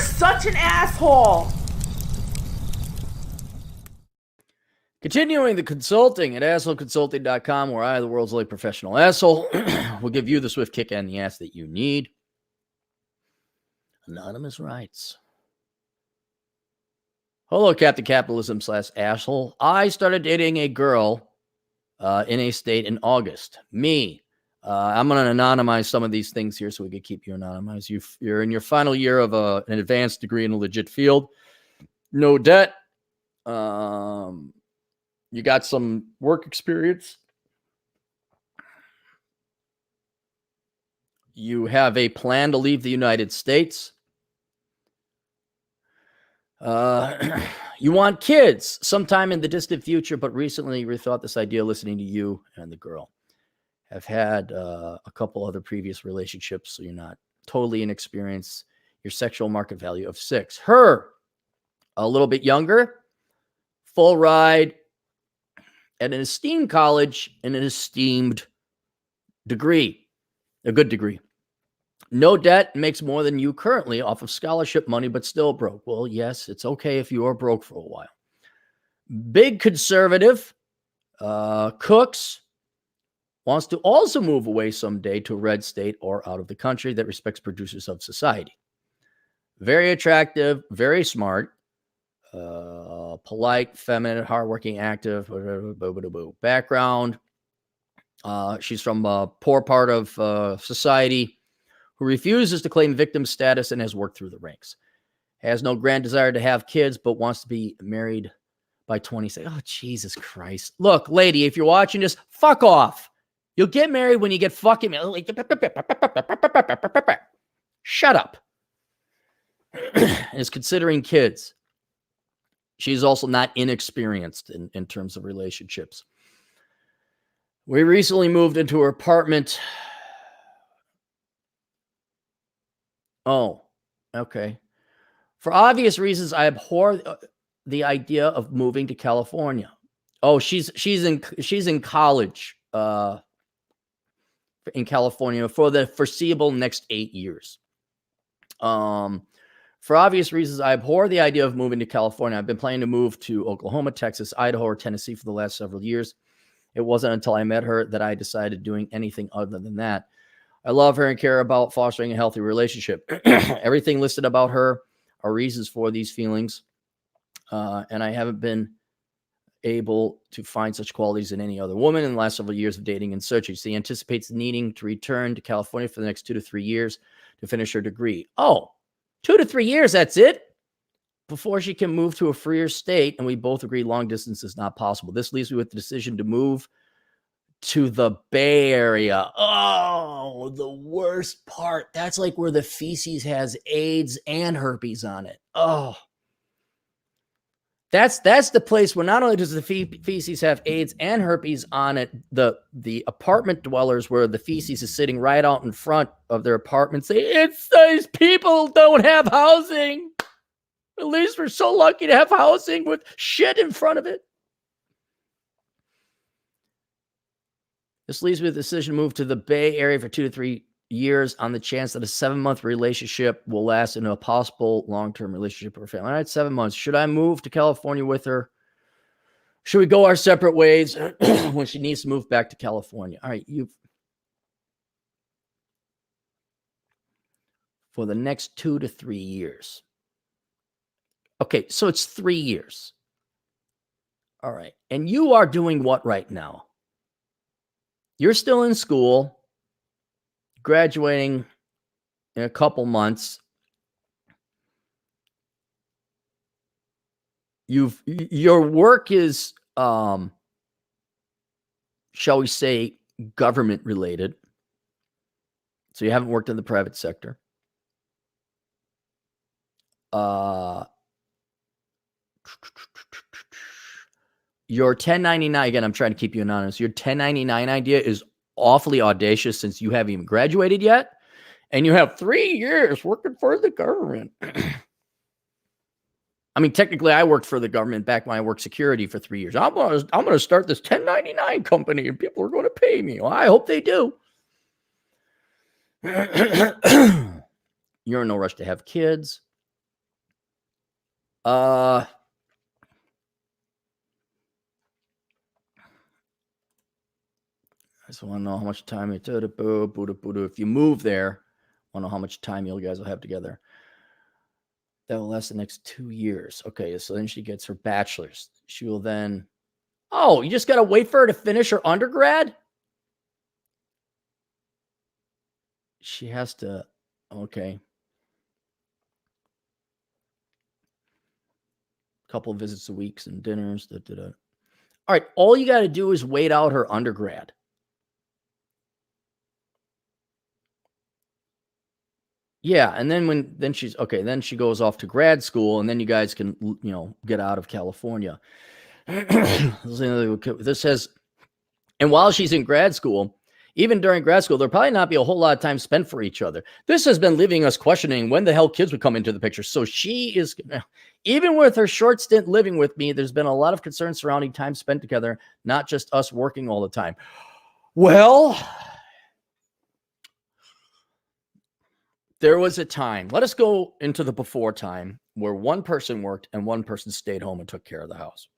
such an asshole. Continuing the consulting at assholeconsulting.com, where I, the world's only professional asshole, will give you the swift kick in the ass that you need. Anonymous writes, hello, Captain Capitalism / asshole. I started dating a girl in a state in August. Me. I'm going to anonymize some of these things here so we can keep you anonymized. You're in your final year of an advanced degree in a legit field. No debt. You got some work experience. You have a plan to leave the United States. You want kids sometime in the distant future, but recently rethought this idea listening to you and the girl. Have had a couple other previous relationships, so you're not totally inexperienced. Your sexual market value of 6. Her, a little bit younger, full ride at an esteemed college and an esteemed degree, a good degree. No debt, makes more than you currently off of scholarship money, but still broke. Well, yes, it's okay if you are broke for a while. Big conservative, cooks, wants to also move away someday to a red state or out of the country that respects producers of society. Very attractive, very smart, polite, feminine, hardworking, active, background. She's from a poor part of society who refuses to claim victim status and has worked through the ranks. Has no grand desire to have kids, but wants to be married by 26. Oh, Jesus Christ. Look, lady, if you're watching this, fuck off. You'll get married when you get fucking... Shut up. Is considering kids. She's also not inexperienced in terms of relationships. We recently moved into her apartment. Oh, okay. For obvious reasons, I abhor the idea of moving to California. Oh, she's in college in California for the foreseeable next 8 years. For obvious reasons, I abhor the idea of moving to California. I've been planning to move to Oklahoma, Texas, Idaho, or Tennessee for the last several years. It wasn't until I met her that I decided doing anything other than that. I love her and care about fostering a healthy relationship. Everything listed about her are reasons for these feelings, and I haven't been able to find such qualities in any other woman in the last several years of dating and searching. She anticipates needing to return to California for the next 2 to 3 years to finish her degree. Oh, 2 to 3 years, that's it? Before she can move to a freer state, and we both agree long distance is not possible. This leaves me with the decision to move to the Bay Area. Oh, the worst part. That's like where the feces has AIDS and herpes on it. Oh, that's the place where not only does the feces have AIDS and herpes on it, the apartment dwellers where the feces is sitting right out in front of their apartment say, it's these people don't have housing. At least we're so lucky to have housing with shit in front of it. This leads me to the decision to move to the Bay Area for 2 to 3 years on the chance that a 7-month relationship will last into a possible long-term relationship or family. All right, 7 months. Should I move to California with her? Should we go our separate ways when she needs to move back to California? All right, for the next 2 to 3 years. Okay, so it's 3 years. All right, and you are doing what right now? You're still in school, graduating in a couple months. Your work is, shall we say, government related. So you haven't worked in the private sector. Your 1099, again, I'm trying to keep you anonymous. Your 1099 idea is awfully audacious since you haven't even graduated yet. And you have 3 years working for the government. I mean, technically, I worked for the government back when I worked security for 3 years. I'm gonna start this 1099 company and people are going to pay me. Well, I hope they do. You're in no rush to have kids. I just want to know how much time if you move there, I want to know how much time you guys will have together. That will last the next 2 years. Okay, so then she gets her bachelor's. She will then, you just got to wait for her to finish her undergrad? She has to, okay. Couple of visits a week and dinners. All right, all you got to do is wait out her undergrad. Yeah, and then then she goes off to grad school, and then you guys can, get out of California. This says, and while she's in grad school, even during grad school, there'll probably not be a whole lot of time spent for each other. This has been leaving us questioning when the hell kids would come into the picture. So she is, even with her short stint living with me, there's been a lot of concern surrounding time spent together, not just us working all the time. Well, there was a time, let us go into the before time, where one person worked and one person stayed home and took care of the house.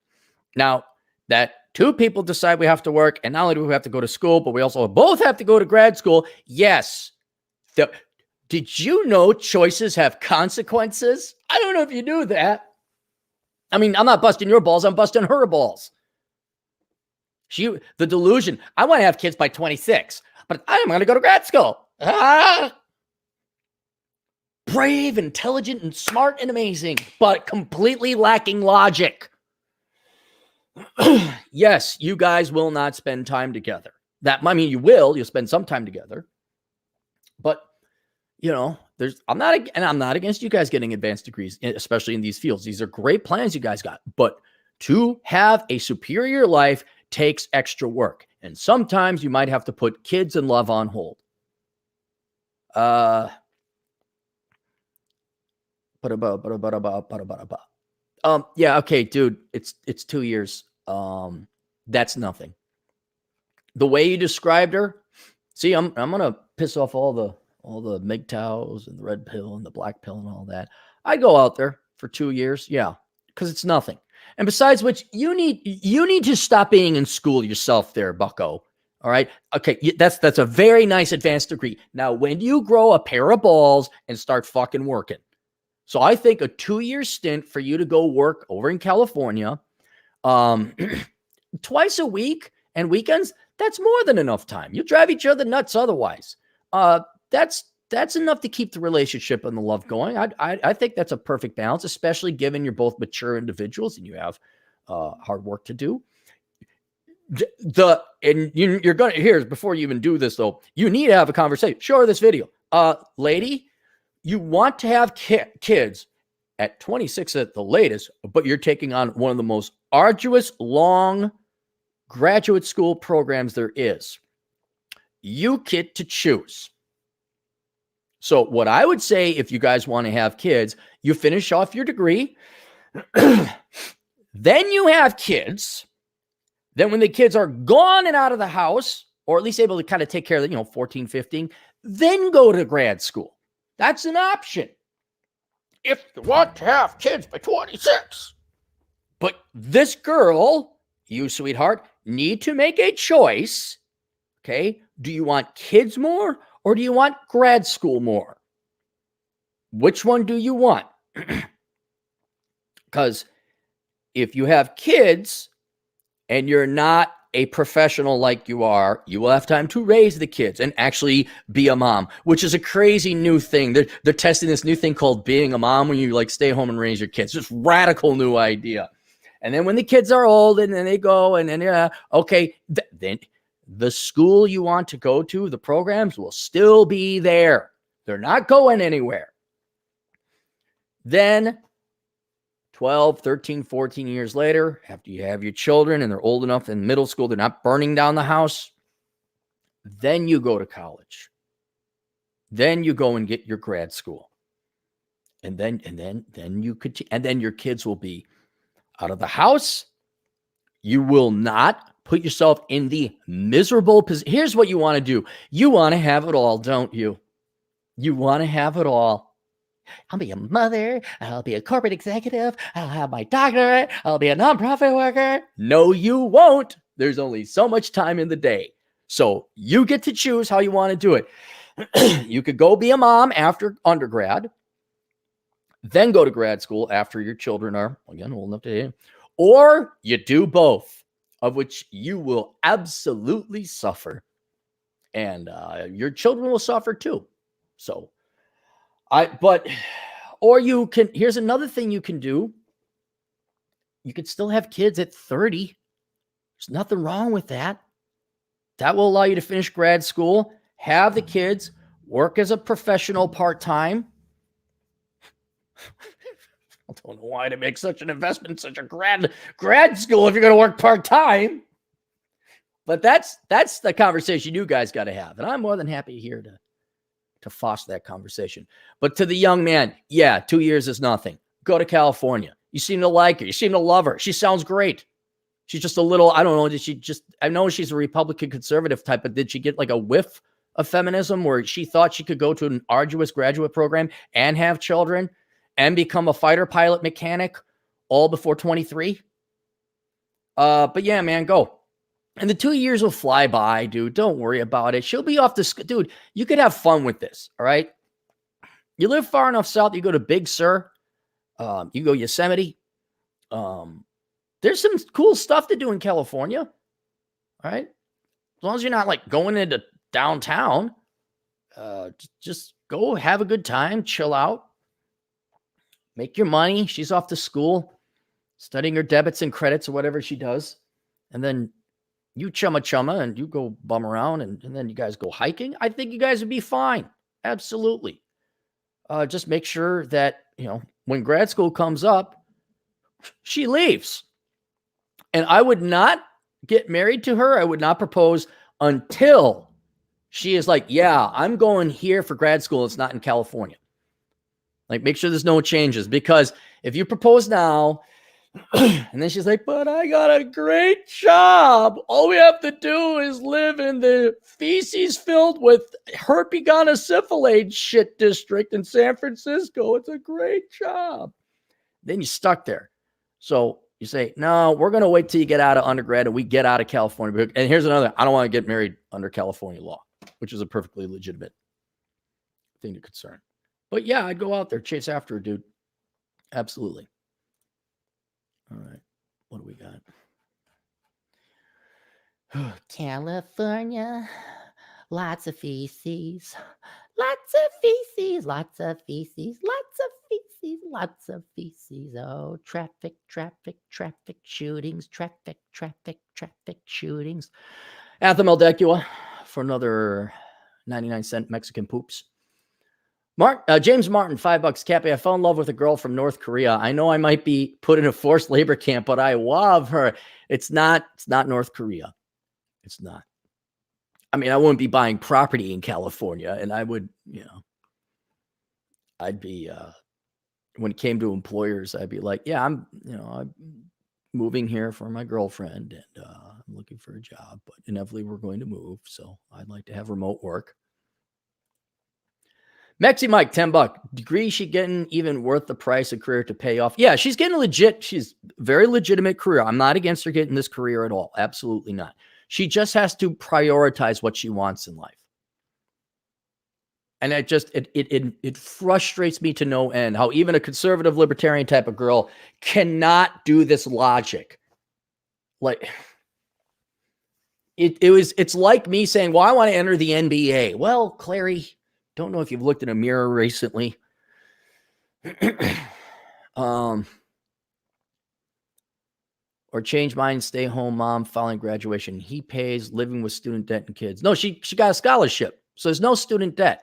Now, that two people decide we have to work, and not only do we have to go to school, but we also both have to go to grad school. Yes. Did you know choices have consequences? I don't know if you knew that. I mean, I'm not busting your balls. I'm busting her balls. The delusion. I want to have kids by 26, but I'm going to go to grad school. Brave, intelligent, and smart and amazing, but completely lacking logic. Yes, you guys will not spend time together. You'll spend some time together. But, I'm not against you guys getting advanced degrees, especially in these fields. These are great plans you guys got. But to have a superior life takes extra work. And sometimes you might have to put kids and love on hold. Yeah, okay, dude, it's 2 years. That's nothing. The way you described her, see, I'm gonna piss off all the MGTOWs and the red pill and the black pill and all that. I go out there for 2 years, yeah, because it's nothing. And besides which, you need to stop being in school yourself there, bucko. All right. Okay. That's a very nice advanced degree. Now, when you grow a pair of balls and start fucking working. So I think a 2-year stint for you to go work over in California, twice a week and weekends, that's more than enough time. You'll drive each other nuts otherwise. That's enough to keep the relationship and the love going. I think that's a perfect balance, especially given you're both mature individuals and you have hard work to do. You're gonna here's before you even do this though, you need to have a conversation. Show her this video, lady. You want to have kids at 26 at the latest, but you're taking on one of the most arduous, long graduate school programs there is. You get to choose. So what I would say, if you guys want to have kids, you finish off your degree, then you have kids. Then when the kids are gone and out of the house, or at least able to kind of take care of the, 14, 15, then go to grad school. That's an option if you want to have kids by 26. But this girl, you sweetheart, need to make a choice. Okay. Do you want kids more or do you want grad school more? Which one do you want? Because if you have kids and you're not a professional like you are, you will have time to raise the kids and actually be a mom, which is a crazy new thing. They're testing this new thing called being a mom when you stay home and raise your kids. Just radical new idea. And then when the kids are old and then they go and then, then the school you want to go to, the programs will still be there. They're not going anywhere. Then 12, 13, 14 years later, after you have your children and they're old enough in middle school, they're not burning down the house, then you go to college. Then you go and get your grad school. And then you could, and then your kids will be out of the house. You will not put yourself in the miserable position. Here's what you want to do. You want to have it all, don't you? You want to have it all. I'll be a mother. I'll be a corporate executive. I'll have my doctorate. I'll be a nonprofit worker. No, you won't. There's only so much time in the day. So you get to choose how you want to do it. You could go be a mom after undergrad, then go to grad school after your children are, again, old enough to, or you do both, of which you will absolutely suffer. And your children will suffer too. So or you can, here's another thing you can do. You can still have kids at 30. There's nothing wrong with that. That will allow you to finish grad school, have the kids, work as a professional part-time. I don't know why to make such an investment in such a grad school if you're going to work part-time. But that's the conversation you guys got to have. And I'm more than happy here to foster that conversation. But to the young man, yeah, 2 years is nothing. Go to California. You seem to like her. You seem to love her. She sounds great. She's just a little, I don't know, I know she's a Republican conservative type, but did she get like a whiff of feminism where she thought she could go to an arduous graduate program and have children and become a fighter pilot mechanic all before 23? But yeah, man, go. And the 2 years will fly by, dude. Don't worry about it. She'll be off the school. Dude, you could have fun with this, all right? You live far enough south, you go to Big Sur. You go Yosemite. There's some cool stuff to do in California, all right? As long as you're not like going into downtown, just go have a good time, chill out, make your money. She's off to school, studying her debits and credits or whatever she does. And then you chumma and you go bum around and then you guys go hiking. I think you guys would be fine. Absolutely. Just make sure that, when grad school comes up, she leaves. And I would not get married to her. I would not propose until she is like, yeah, I'm going here for grad school. It's not in California. Like, make sure there's no changes, because if you propose now and then she's like, but I got a great job. All we have to do is live in the feces filled with herpes-gonorrhea shit district in San Francisco. It's a great job. Then you're stuck there. So you say, no, we're going to wait till you get out of undergrad and we get out of California. And here's another, I don't want to get married under California law, which is a perfectly legitimate thing to concern. But yeah, I'd go out there, chase after her, dude. Absolutely. All right. What do we got? California, lots of feces, lots of feces, lots of feces, lots of feces, lots of feces. Oh, traffic, shootings, traffic, shootings. Anthem Eldecua for another 99-cent Mexican poops. James Martin, $5. Cappy, I fell in love with a girl from North Korea. I know I might be put in a forced labor camp, but I love her. It's not North Korea. It's not. I mean, I wouldn't be buying property in California, and I would, I'd be, when it came to employers, I'd be like, yeah, I'm moving here for my girlfriend, and I'm looking for a job, but inevitably we're going to move, so I'd like to have remote work. Mexi Mike, $10. Degree she getting even worth the price of career to pay off? Yeah, she's getting legit. She's very legitimate career. I'm not against her getting this career at all. Absolutely not. She just has to prioritize what she wants in life. And it frustrates me to no end how even a conservative libertarian type of girl cannot do this logic. Like, it's like me saying, well, I want to enter the NBA. Well, Clary, don't know if you've looked in a mirror recently. Or change mind, stay home mom following graduation. He pays, living with student debt and kids. No, she got a scholarship. So there's no student debt.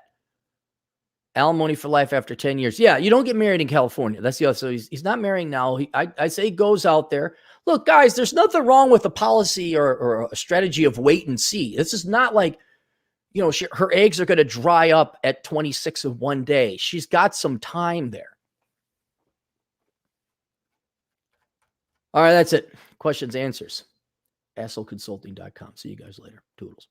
Alimony for life after 10 years. Yeah, you don't get married in California. That's the other. So he's not marrying now. I say he goes out there. Look, guys, there's nothing wrong with a policy or a strategy of wait and see. This is not like, her eggs are going to dry up at 26 of one day. She's got some time there. All right, that's it. Questions, answers. AssholeConsulting.com. See you guys later. Toodles.